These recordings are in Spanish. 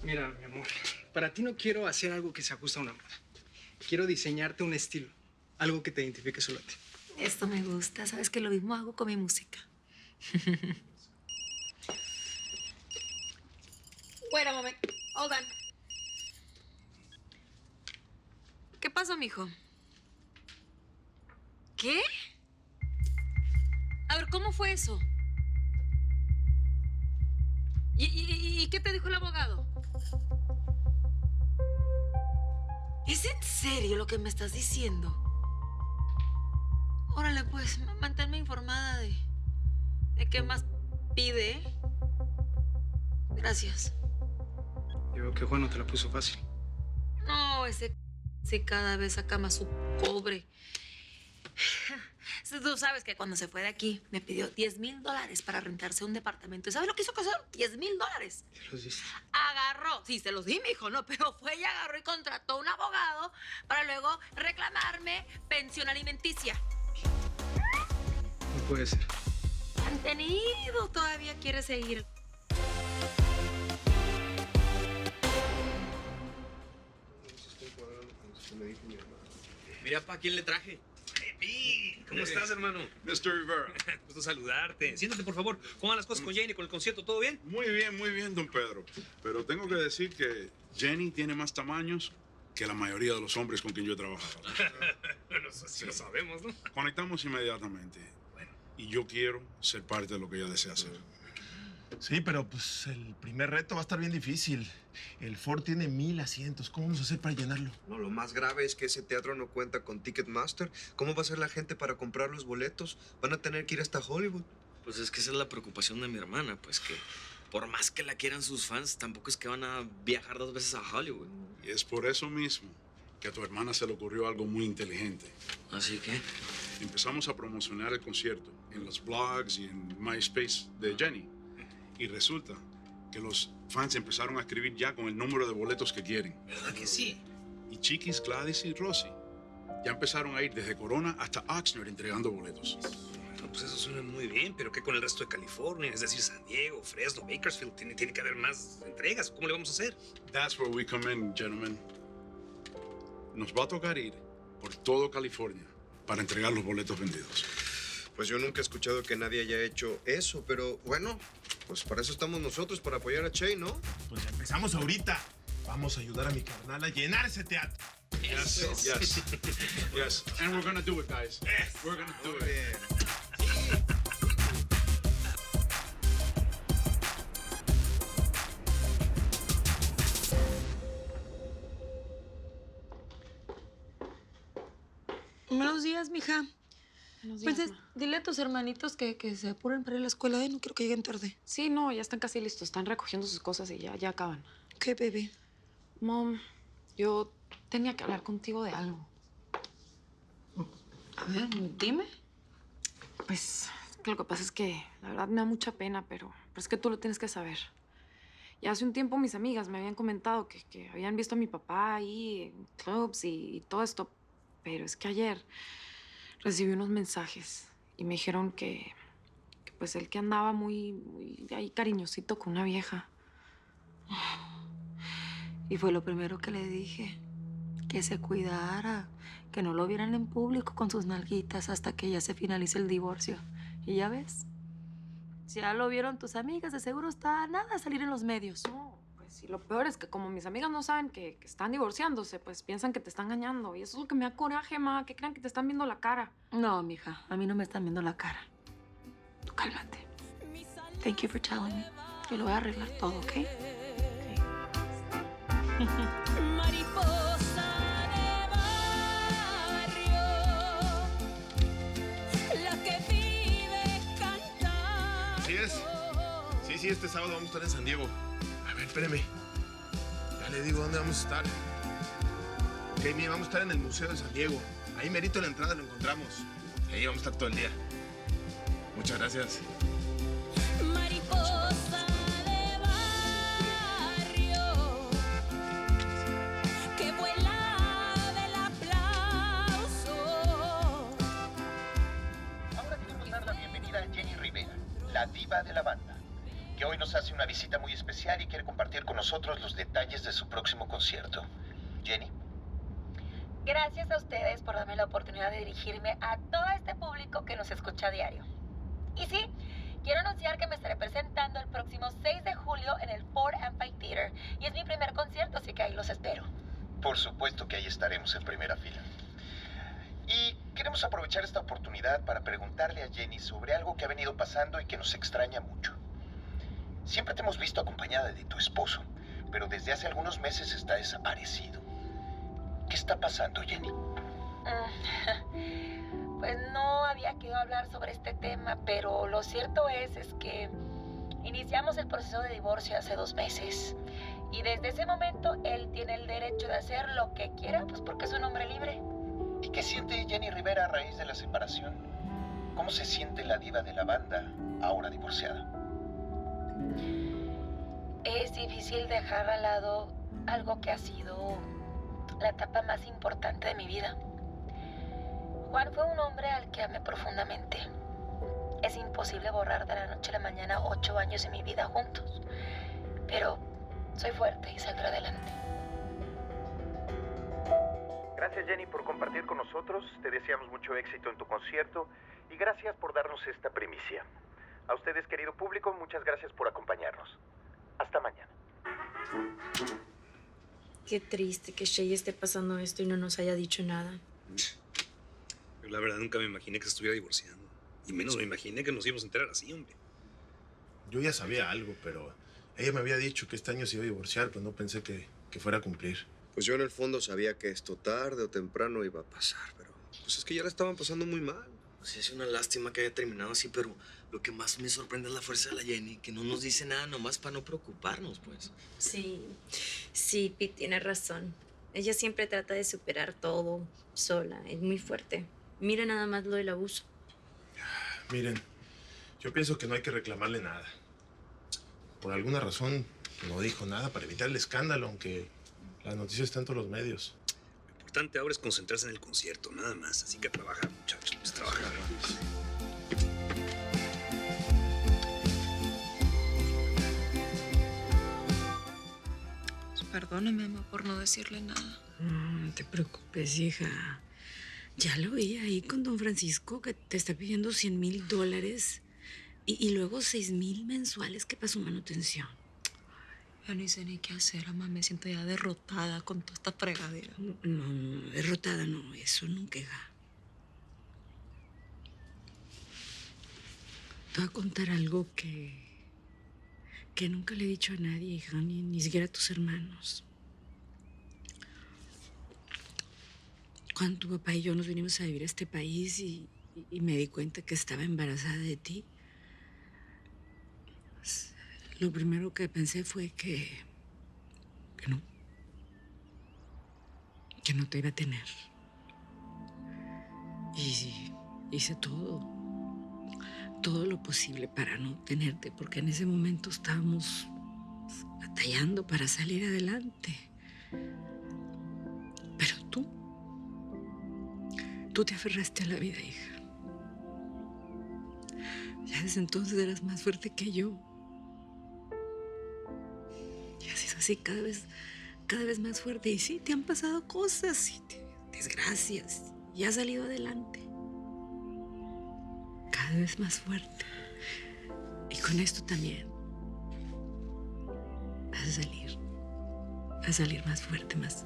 Mira, mi amor, para ti no quiero hacer algo que se ajuste a una moda. Quiero diseñarte un estilo, algo que te identifique solo a ti. Esto me gusta. Sabes que lo mismo hago con mi música. Wait a moment. Hold on. ¿Qué pasó, mijo? ¿Qué? A ver, ¿cómo fue eso? ¿Y qué te dijo el abogado? ¿Es en serio lo que me estás diciendo? Órale, pues, manténme informada de qué más pide, ¿eh? Gracias. Yo veo que Juan no te la puso fácil. No, ese sí cada vez saca más su cobre. Tú sabes que cuando se fue de aquí me pidió $10,000 para rentarse un departamento. ¿Y sabes lo que hizo con esos $10,000? ¿Qué los diste? Agarró, sí, se los di, mijo, no, pero fue y agarró y contrató un abogado para luego reclamarme pensión alimenticia. No puede ser. Mantenido, todavía quiere seguir. Mira, pa, ¿quién le traje? Epi, ¿cómo estás, hermano? Mr. Rivera. Gusto saludarte. Siéntate, por favor. ¿Cómo van las cosas con Jenny, con el concierto? ¿Todo bien? Muy bien, don Pedro. Pero tengo que decir que Jenny tiene más tamaños que la mayoría de los hombres con quien yo he trabajado. Bueno, eso sí lo sabemos, ¿no? Conectamos inmediatamente. Y yo quiero ser parte de lo que ella desea hacer. Sí, pero pues el primer reto va a estar bien difícil. El Ford tiene 1,000 asientos. ¿Cómo vamos a hacer para llenarlo? No, lo más grave es que ese teatro no cuenta con Ticketmaster. ¿Cómo va a ser la gente para comprar los boletos? Van a tener que ir hasta Hollywood. Pues es que esa es la preocupación de mi hermana, pues que por más que la quieran sus fans, tampoco es que van a viajar 2 veces a Hollywood. Y es por eso mismo que a tu hermana se le ocurrió algo muy inteligente. Así que Empezamos a promocionar el concierto en los blogs y en MySpace de Jenny. Y resulta que los fans empezaron a escribir ya con el número de boletos que quieren. ¿Verdad que sí? Y Chiquis, Gladys y Rosy ya empezaron a ir desde Corona hasta Oxnard entregando boletos. No, pues eso suena muy bien, pero ¿qué con el resto de California? Es decir, San Diego, Fresno, Bakersfield. Tiene que haber más entregas. ¿Cómo le vamos a hacer? That's where we come in, gentlemen. Nos va a tocar ir por todo California para entregar los boletos vendidos. Pues yo nunca he escuchado que nadie haya hecho eso, pero bueno, pues para eso estamos nosotros, para apoyar a Che, ¿no? Pues empezamos ahorita. Vamos a ayudar a mi carnal a llenar ese teatro. Yes. Yes. And we're gonna do it, guys. We're gonna do it. Buenos días, mija. Buenos días, Pues ma. dile a tus hermanitos que se apuren para ir a la escuela, ¿eh? No quiero que lleguen tarde. Sí, no, ya están casi listos. Están recogiendo sus cosas y ya acaban. ¿Qué, bebé? Mom, yo tenía que hablar contigo de algo. A ver, dime. Pues que lo que pasa es que la verdad me da mucha pena, pero es que tú lo tienes que saber. Ya hace un tiempo mis amigas me habían comentado que habían visto a mi papá ahí en clubs y todo esto, pero es que ayer recibí unos mensajes y me dijeron que pues él que andaba muy ahí cariñosito con una vieja. Y fue lo primero que le dije. Que se cuidara, que no lo vieran en público con sus nalguitas hasta que ya se finalice el divorcio. Y ya ves, si ya lo vieron tus amigas, de seguro está a nada salir en los medios. No, pues y lo peor es que como mis amigas no saben que están divorciándose, pues piensan que te están engañando. Y eso es lo que me da coraje, ma, que crean que te están viendo la cara. No, mija, a mí no me están viendo la cara. Tú cálmate. Thank you for telling me. Yo lo voy a arreglar todo, ¿ok? Mariposa de barrio, la que vive cantando. Así es. Sí, este sábado vamos a estar en San Diego. A ver, espéreme. Ya le digo dónde vamos a estar. Ok, mira, vamos a estar en el Museo de San Diego. Ahí merito en la entrada lo encontramos. Ahí vamos a estar todo el día. Muchas gracias. Mariposa de barrio, que vuela del aplauso. Ahora queremos dar la bienvenida a Jenny Rivera, la diva de la banda, que hoy nos nos hace una visita muy especial y quiere compartir con nosotros los detalles de su próximo concierto. Jenny. Gracias a ustedes por darme la oportunidad de dirigirme a todo este público que nos escucha a diario. Y sí, quiero anunciar que me estaré presentando el próximo 6 de julio en el Ford Amphitheater. Y es mi primer concierto, así que ahí los espero. Por supuesto que ahí estaremos en primera fila. Y queremos aprovechar esta oportunidad para preguntarle a Jenny sobre algo que ha venido pasando y que nos extraña mucho. Siempre te hemos visto acompañada de tu esposo, pero desde hace algunos meses está desaparecido. ¿Qué está pasando, Jenny? Pues no había querido hablar sobre este tema, pero lo cierto es que iniciamos el proceso de divorcio hace 2 meses. Y desde ese momento él tiene el derecho de hacer lo que quiera, pues porque es un hombre libre. ¿Y qué siente Jenny Rivera a raíz de la separación? ¿Cómo se siente la diva de la banda, ahora divorciada? Es difícil dejar al lado algo que ha sido la etapa más importante de mi vida. Juan fue un hombre al que amé profundamente. Es imposible borrar de la noche a la mañana 8 años de mi vida juntos. Pero soy fuerte y saldré adelante. Gracias, Jenny, por compartir con nosotros. Te deseamos mucho éxito en tu concierto y gracias por darnos esta primicia. A ustedes, querido público, muchas gracias por acompañarnos. Hasta mañana. Qué triste que Shay esté pasando esto y no nos haya dicho nada. Yo la verdad nunca me imaginé que se estuviera divorciando. Y menos me imaginé que nos íbamos a enterar así, hombre. Yo ya sabía algo, pero ella me había dicho que este año se iba a divorciar, pues no pensé que fuera a cumplir. Pues yo en el fondo sabía que esto tarde o temprano iba a pasar, pero pues es que ya la estaban pasando muy mal. Sí, es una lástima que haya terminado así, pero lo que más me sorprende es la fuerza de la Jenny, que no nos dice nada nomás para no preocuparnos, pues. Sí, Pete tiene razón. Ella siempre trata de superar todo sola, es muy fuerte. Mira nada más lo del abuso. Miren, yo pienso que no hay que reclamarle nada. Por alguna razón no dijo nada para evitar el escándalo, aunque las noticias están en todos los medios. Lo importante ahora es concentrarse en el concierto, nada más. Así que a trabajar, muchachos, pues trabajar. Perdóname, mamá, por no decirle nada. No te preocupes, hija. Ya lo vi ahí con don Francisco, que te está pidiendo $100,000 y luego 6,000 mensuales que para su manutención. Ya ni sé ni qué hacer, mamá. Me siento ya derrotada con toda esta fregadera. No, derrotada no, eso nunca. Te voy a contar algo que nunca le he dicho a nadie, hija, ni siquiera a tus hermanos. Cuando tu papá y yo nos vinimos a vivir a este país y me di cuenta que estaba embarazada de ti, lo primero que pensé fue que no te iba a tener. Y hice todo lo posible para no tenerte, porque en ese momento estábamos batallando para salir adelante. Pero tú te aferraste a la vida, hija. Ya desde entonces eras más fuerte que yo. Y has sido así cada vez más fuerte. Y sí, te han pasado cosas y desgracias. Y has salido adelante. Cada vez más fuerte. Y con esto también vas a salir más fuerte, más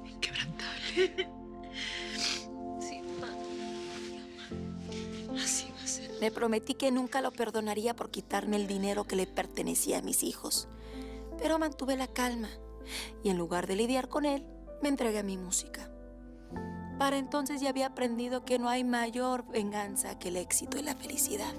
inquebrantable. Sí, mamá. Así va a ser. Le prometí que nunca lo perdonaría por quitarme el dinero que le pertenecía a mis hijos. Pero mantuve la calma y en lugar de lidiar con él, me entregué a mi música. Para entonces ya había aprendido que no hay mayor venganza que el éxito y la felicidad.